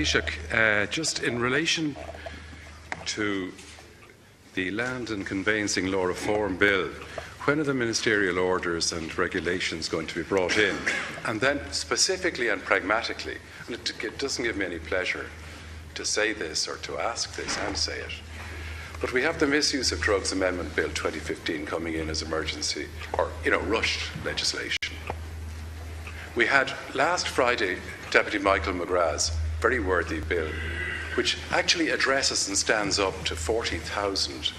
Taoiseach, just in relation to the Land and Conveyancing Law Reform Bill, when are the ministerial orders and regulations going to be brought in? And then specifically and pragmatically, and it doesn't give me any pleasure to say this or to ask this and say it, but we have the Misuse of Drugs Amendment Bill 2015 coming in as emergency or, rushed legislation. We had last Friday Deputy Michael McGrath's very worthy bill, which actually addresses and stands up to 40,000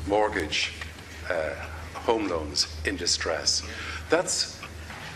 mortgage home loans in distress. That's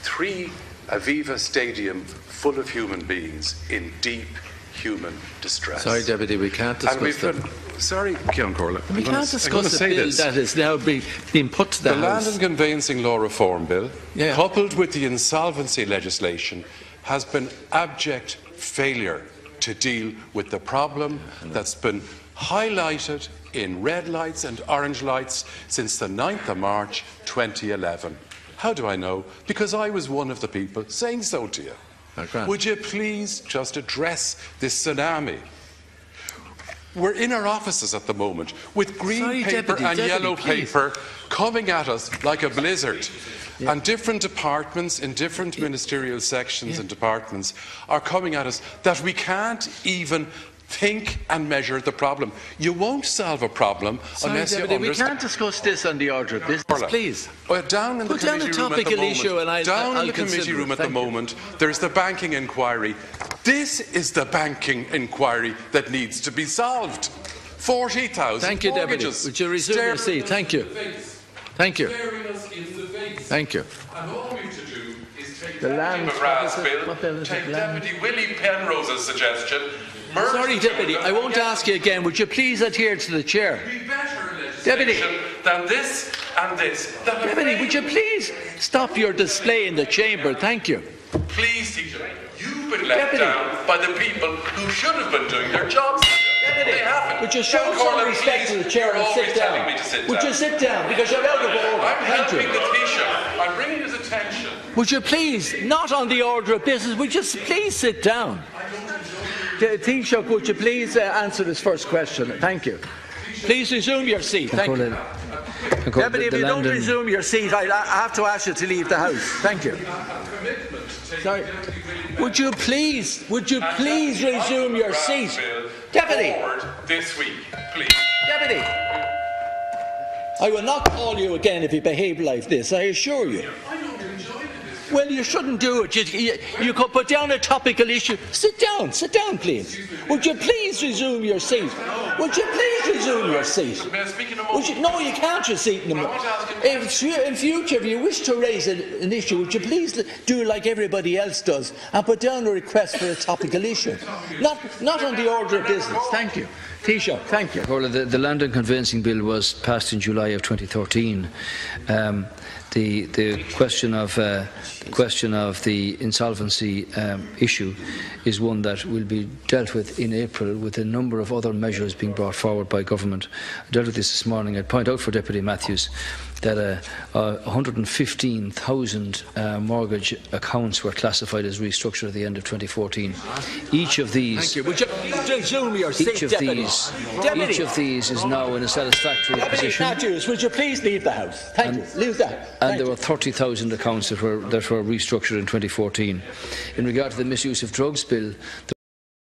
3 Aviva Stadium full of human beings in deep human distress. Sorry, Deputy, we can't discuss that. Sorry, Cian Corley. We can't discuss a bill that is now being put to the House. The Land and Conveyancing Law Reform Bill, coupled with the insolvency legislation, has been abject failure to deal with the problem that's been highlighted in red lights and orange lights since the 9th of March 2011. How do I know? Because I was one of the people saying so to you. Would you please just address this tsunami? We're in our offices at the moment with green paper and yellow paper coming at us like a blizzard. Yeah. And different departments in different ministerial sections and departments are coming at us that we can't even think and measure the problem. You won't solve a problem unless you understand. We can't discuss this on the order of business, please. Down in the committee room at the moment, there's the banking inquiry. This is the banking inquiry that needs to be solved. 40,000 Thank you, Deputy. Would you resume your seat? Thank you. Thank you. Thank you. And all we have to do is take Deputy McGrath's bill, take Deputy Willie Penrose's suggestion. Sorry, Deputy, I won't ask you again. Would you please adhere to the chair? Deputy, than this and this. Deputy, would you please stop your display in the chamber? Thank you. Please, Taoiseach, you've been let down by the people who should have been doing their jobs. Deputy, they haven't. Would you show some respect to the chair and sit down? Would you sit down? Because you're out of order. I'm helping the Taoiseach. I'm bringing his attention. Would you please, not on the order of business, would you please sit down? Taoiseach, would you please answer this first question? Thank you. Please resume your seat. Thank you. Deputy, if you don't resume your seat, I have to ask you to leave the House. Thank you. Sorry. Would you please resume your seat? Deputy. This week, please. Deputy. I will not call you again if you behave like this, I assure you. Well, you shouldn't do it. You could put down a topical issue. Sit down, please. Would you please resume your seat? Would you please resume your seat? No, you can't resume in a moment. In future, if you wish to raise an issue, would you please do like everybody else does and put down a request for a topical issue? Not on the order of business. Thank you. Taoiseach, thank you. The Land and Conveyancing Bill was passed in July of 2013. The question of the insolvency issue is one that will be dealt with in April, with a number of other measures being brought forward by government. I dealt with this morning. I'd point out for Deputy Mathews that 115,000 mortgage accounts were classified as restructured at the end of 2014. Each of these, Would you resume your seat, each of these is now in a satisfactory position. Mathews, would you please leave the House? Thank you. Leave that. And there were 30,000 accounts that were restructured in 2014. In regard to the Misuse of Drugs Bill,